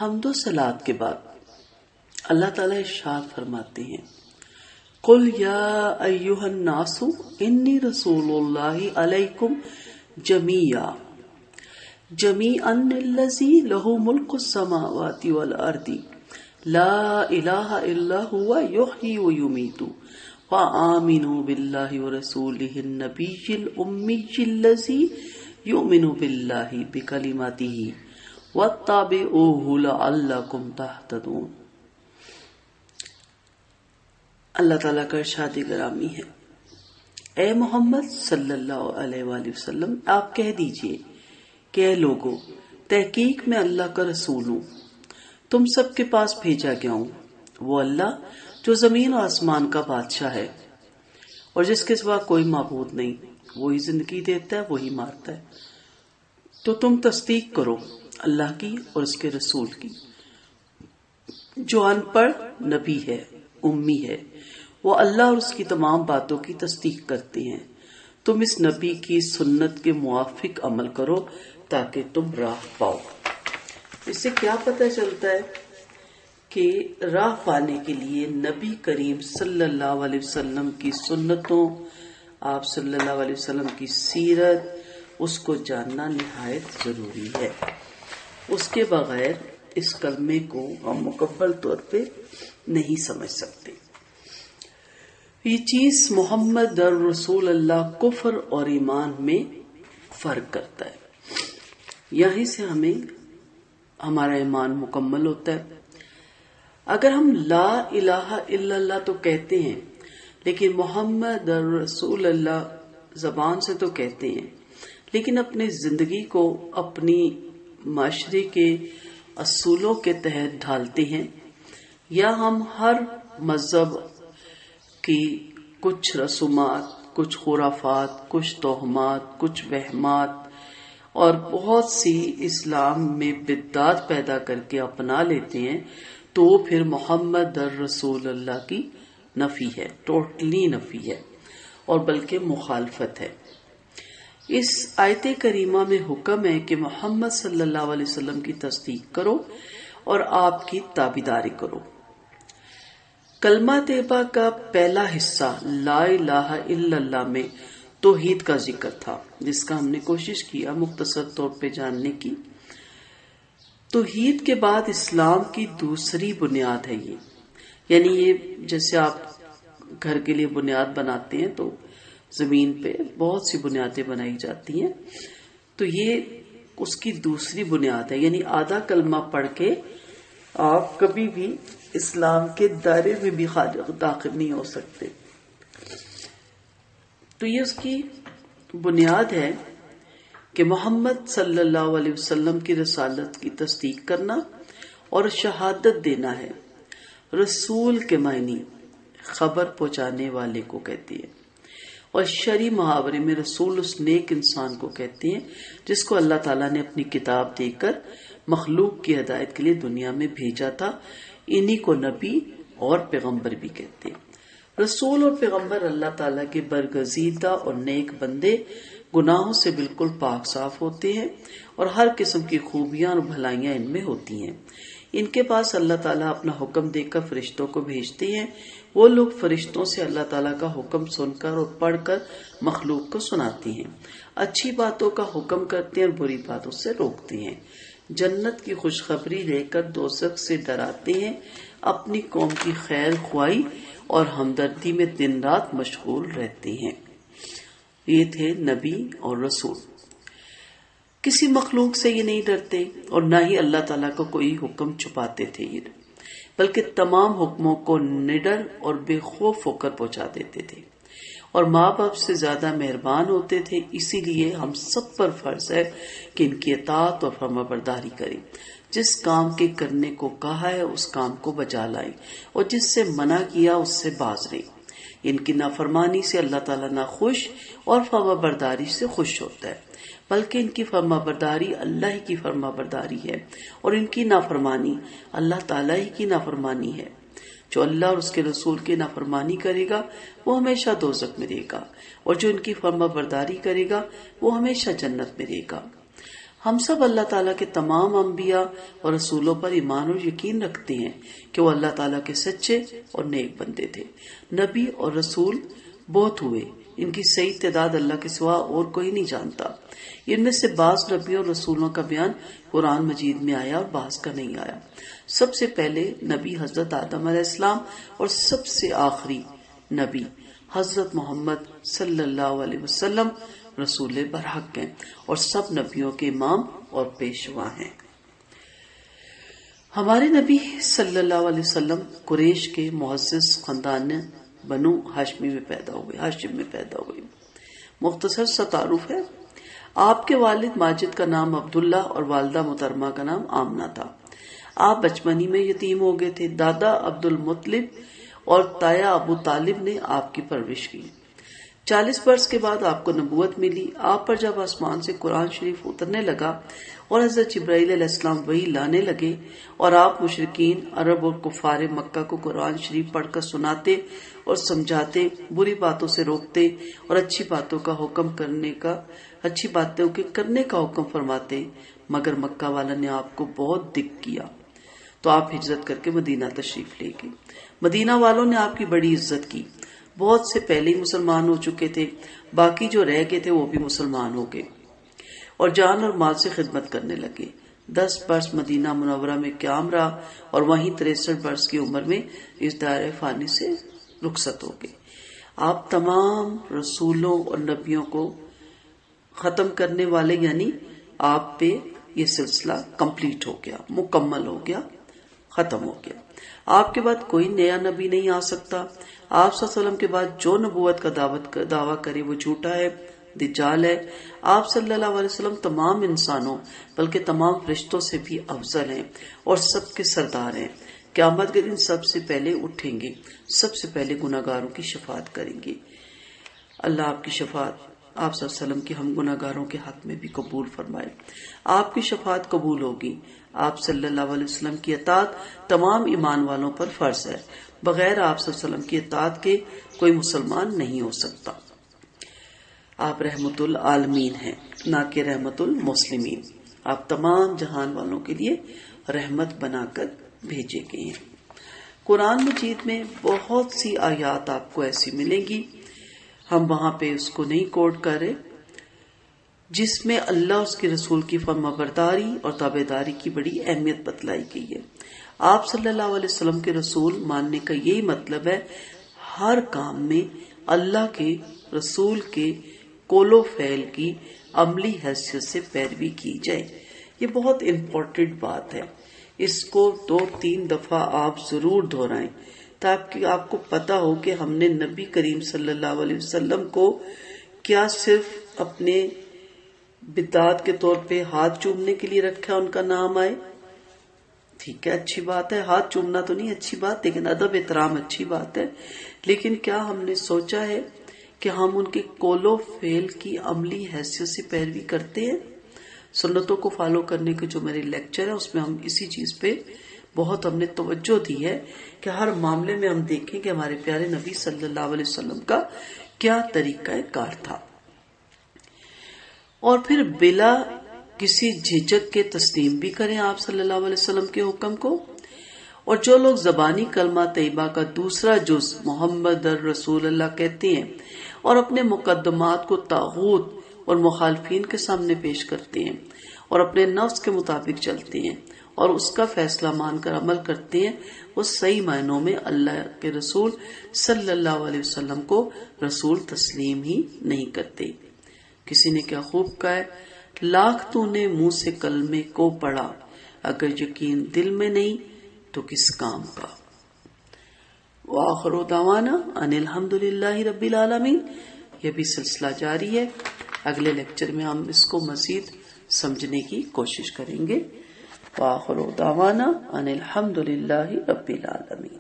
حمد و صلات کے بعد اللہ تعالیٰ ارشاد فرماتے ہیں قل یا ایھا الناس انی رسول اللہ علیکم جمیعا الذی لہ ملک السماوات والارض لا الہ الا هو یحیی ویمیت فآمنوا باللہ ورسولہ النبی الامی الذی یؤمن باللہ بکلماتہ واتبعوہ لعلکم تہتدون۔ اللہ تعالیٰ کا ارشاد گرامی ہے، اے محمد صلی اللہ علیہ وآلہ وسلم آپ کہہ دیجئے کہ اے لوگو، تحقیق میں اللہ کا رسول ہوں، تم سب کے پاس بھیجا گیا ہوں، وہ اللہ جو زمین و آسمان کا بادشاہ ہے اور جس کے سوا کوئی معبود نہیں، وہی زندگی دیتا ہے وہی مارتا ہے، تو تم تصدیق کرو اللہ کی اور اس کے رسول کی جو ان پڑھ نبی ہے، امی ہے، وہ اللہ اور اس کی تمام باتوں کی تصدیق کرتے ہیں۔ تم اس نبی کی سنت کے موافق عمل کرو تاکہ تم راہ پاؤ۔ اس سے کیا پتہ چلتا ہے کہ راہ پانے کے لیے نبی کریم صلی اللہ علیہ وسلم کی سنتوں، آپ صلی اللہ علیہ وسلم کی سیرت، اس کو جاننا نہایت ضروری ہے۔ اس کے بغیر اس کلمے کو ہم مکمل طور پہ نہیں سمجھ سکتے۔ یہ چیز محمد رسول اللہ کفر اور ایمان میں فرق کرتا ہے، یہیں سے ہمیں ہمارا ایمان مکمل ہوتا ہے۔ اگر ہم لا الہ الا اللہ تو کہتے ہیں لیکن محمد رسول اللہ زبان سے تو کہتے ہیں، لیکن اپنی زندگی کو اپنی معاشرے کے اصولوں کے تحت ڈھالتے ہیں، یا ہم ہر مذہب کی کچھ رسومات، کچھ خرافات، کچھ توہمات، کچھ وہمات اور بہت سی اسلام میں بدعات پیدا کر کے اپنا لیتے ہیں، تو پھر محمد رسول اللہ کی نفی ہے، ٹوٹلی نفی ہے، اور بلکہ مخالفت ہے۔ اس آیت کریمہ میں حکم ہے کہ محمد صلی اللہ علیہ وسلم کی تصدیق کرو اور آپ کی تابعداری کرو۔ کلمہ طیبہ کا پہلا حصہ لا الہ الا اللہ میں توحید کا ذکر تھا، جس کا ہم نے کوشش کیا مختصر طور پہ جاننے کی۔ توحید کے بعد اسلام کی دوسری بنیاد ہے یہ، یعنی یہ جیسے آپ گھر کے لیے بنیاد بناتے ہیں تو زمین پہ بہت سی بنیادیں بنائی جاتی ہیں، تو یہ اس کی دوسری بنیاد ہے، یعنی آدھا کلمہ پڑھ کے آپ کبھی بھی اسلام کے دائرے میں بھی داخل نہیں ہو سکتے۔ تو یہ اس کی بنیاد ہے کہ محمد صلی اللہ علیہ وسلم کی رسالت کی تصدیق کرنا اور شہادت دینا ہے۔ رسول کے معنی خبر پہنچانے والے کو کہتے ہیں، اور شرعی محاورے میں رسول اس نیک انسان کو کہتے ہیں جس کو اللہ تعالیٰ نے اپنی کتاب دے کر مخلوق کی ہدایت کے لیے دنیا میں بھیجا تھا۔ انہی کو نبی اور پیغمبر بھی کہتے ہیں۔ رسول اور پیغمبر اللہ تعالیٰ کے برگزیدہ اور نیک بندے، گناہوں سے بالکل پاک صاف ہوتے ہیں اور ہر قسم کی خوبیاں اور بھلائیاں ان میں ہوتی ہیں۔ ان کے پاس اللہ تعالیٰ اپنا حکم دے کر فرشتوں کو بھیجتے ہیں، وہ لوگ فرشتوں سے اللہ تعالیٰ کا حکم سن کر اور پڑھ کر مخلوق کو سناتے ہیں، اچھی باتوں کا حکم کرتے ہیں اور بری باتوں سے روکتے ہیں، جنت کی خوشخبری لے کر دوزخ سے ڈراتے ہیں، اپنی قوم کی خیر خواہی اور ہمدردی میں دن رات مشغول رہتے ہیں۔ یہ تھے نبی اور رسول۔ کسی مخلوق سے یہ نہیں ڈرتے اور نہ ہی اللہ تعالیٰ کو کوئی حکم چھپاتے تھے یہ، بلکہ تمام حکموں کو نڈر اور بے خوف ہو کر پہنچا دیتے تھے، اور ماں باپ سے زیادہ مہربان ہوتے تھے۔ اسی لیے ہم سب پر فرض ہے کہ ان کی اطاعت اور فرمانبرداری کریں، جس کام کے کرنے کو کہا ہے اس کام کو بجا لائیں، اور جس سے منع کیا اس سے باز رہیں۔ ان کی نافرمانی سے اللہ تعالیٰ ناخوش اور فرمانبرداری سے خوش ہوتا ہے، بلکہ ان کی فرمانبرداری اللہ ہی کی فرمانبرداری ہے، اور ان کی نافرمانی اللہ تعالیٰ ہی کی نافرمانی ہے۔ جو اللہ اور اس کے رسول کی نافرمانی کرے گا وہ ہمیشہ دوزخ میں رہے گا، اور جو ان کی فرمانبرداری کرے گا وہ ہمیشہ جنت میں رہے گا۔ ہم سب اللہ تعالیٰ کے تمام انبیاء اور رسولوں پر ایمان اور یقین رکھتے ہیں کہ وہ اللہ تعالیٰ کے سچے اور نیک بندے تھے۔ نبی اور رسول بہت ہوئے، ان کی صحیح تعداد اللہ کے سوا اور کوئی نہیں جانتا۔ ان میں سے بعض نبیوں اور رسولوں کا بیان قرآن مجید میں آیا اور بعض کا نہیں آیا۔ سب سے پہلے نبی حضرت آدم علیہ السلام اور سب سے آخری نبی حضرت محمد صلی اللہ علیہ وسلم رسول برحق ہیں اور سب نبیوں کے امام اور پیشوا ہیں۔ ہمارے نبی صلی اللہ علیہ وسلم قریش کے معزز خاندان بنو ہاشمی میں پیدا ہوئے۔ مختصر سا تعارف ہے۔ آپ کے والد ماجد کا نام عبداللہ اور والدہ محترمہ کا نام آمنہ تھا۔ آپ بچپن ہی میں یتیم ہو گئے تھے۔ دادا عبد المطلب اور تایا ابو طالب نے آپ کی پرورش کی۔ 40 برس کے بعد آپ کو نبوت ملی۔ آپ پر جب آسمان سے قرآن شریف اترنے لگا اور حضرت جبرائیل علیہ السلام وحی لانے لگے اور آپ مشرکین عرب اور کفار مکہ کو قرآن شریف پڑھ کر سناتے اور سمجھاتے، بری باتوں سے روکتے اور اچھی باتوں کے کرنے کا حکم فرماتے، مگر مکہ والا نے آپ کو بہت دکھ کیا تو آپ ہجرت کر کے مدینہ تشریف لے گئے۔ مدینہ والوں نے آپ کی بڑی عزت کی۔ بہت سے پہلے ہی مسلمان ہو چکے تھے، باقی جو رہ گئے تھے وہ بھی مسلمان ہو گئے اور جان اور مال سے خدمت کرنے لگے۔ 10 برس مدینہ منورہ میں قیام رہا اور وہیں 63 برس کی عمر میں اس دائرہ فانی سے رخصت ہو گئے۔ آپ تمام رسولوں اور نبیوں کو ختم کرنے والے، یعنی آپ پہ یہ سلسلہ کمپلیٹ ہو گیا، مکمل ہو گیا، ختم ہو گیا۔ آپ کے بعد کوئی نیا نبی نہیں آ سکتا۔ آپ صلی اللہ علیہ وسلم کے بعد جو نبوت کا دعویٰ کرے وہ جھوٹا ہے، دجال ہے۔ آپ صلی اللہ علیہ وسلم تمام انسانوں بلکہ تمام فرشتوں سے بھی افضل ہیں اور سب کے سردار ہیں۔ قیامت کے دن سب سے پہلے اٹھیں گے، سب سے پہلے گناہگاروں کی شفاعت کریں گے۔ اللہ آپ کی شفاعت آپ صلی اللہ علیہ وسلم کی ہم گناہگاروں کے حق میں بھی قبول فرمائے۔ آپ کی شفاعت قبول ہوگی۔ آپ صلی اللہ علیہ وسلم کی اطاعت تمام ایمان والوں پر فرض ہے۔ بغیر آپ صلی اللہ علیہ وسلم کی اطاعت کے کوئی مسلمان نہیں ہو سکتا۔ آپ رحمت العالمین ہیں، نہ کہ رحمت المسلمین۔ آپ تمام جہان والوں کے لیے رحمت بنا کر بھیجے گئے ہیں۔ قرآن مجید میں بہت سی آیات آپ کو ایسی ملیں گی، ہم وہاں پہ اس کو نہیں کوٹ کر رہے، جس میں اللہ اس کے رسول کی فرمانبرداری اور تابعداری کی بڑی اہمیت بتلائی گئی ہے۔ آپ صلی اللہ علیہ وسلم کے رسول ماننے کا یہی مطلب ہے ہر کام میں اللہ کے رسول کے قول و فعل کی عملی حیثیت سے پیروی کی جائے۔ یہ بہت امپورٹنٹ بات ہے، اس کو 2-3 دفعہ آپ ضرور دہرائیں تاکہ آپ کو پتا ہو کہ ہم نے نبی کریم صلی اللہ علیہ وسلم کو کیا صرف اپنے بدعات کے طور پہ ہاتھ چومنے کے لیے رکھا، ان کا نام آئے، ٹھیک ہے، اچھی بات ہے، ہاتھ چومنا تو نہیں اچھی بات، لیکن ادب احترام اچھی بات ہے، لیکن کیا ہم نے سوچا ہے کہ ہم ان کے قول و فعل کی عملی حیثیت سے پیروی کرتے ہیں؟ سنتوں کو فالو کرنے کے جو میرے لیکچر ہے اس میں ہم اسی چیز پہ بہت ہم نے توجہ دی ہے کہ ہر معاملے میں ہم دیکھیں کہ ہمارے پیارے نبی صلی اللہ علیہ وسلم کا کیا طریقہ کار تھا، اور پھر بلا کسی جھجک کے تسلیم بھی کریں آپ صلی اللہ علیہ وسلم کے حکم کو۔ اور جو لوگ زبانی کلمہ طیبہ کا دوسرا جز محمد رسول اللہ کہتے ہیں اور اپنے مقدمات کو طاغوت اور مخالفین کے سامنے پیش کرتے ہیں اور اپنے نفس کے مطابق چلتے ہیں اور اس کا فیصلہ مان کر عمل کرتے ہیں، وہ صحیح معنوں میں اللہ کے رسول صلی اللہ علیہ وسلم کو رسول تسلیم ہی نہیں کرتے۔ کسی نے کیا خوب کہا ہے، لاکھ تو نے منہ سے کلمے کو پڑھا، اگر یقین دل میں نہیں تو کس کام کا۔ وآخر دعوانا ان الحمدللہ رب العالمین۔ یہ بھی سلسلہ جاری ہے، اگلے لیکچر میں ہم اس کو مزید سمجھنے کی کوشش کریں گے۔ وآخر دعوانا ان الحمدللہ رب العالمین۔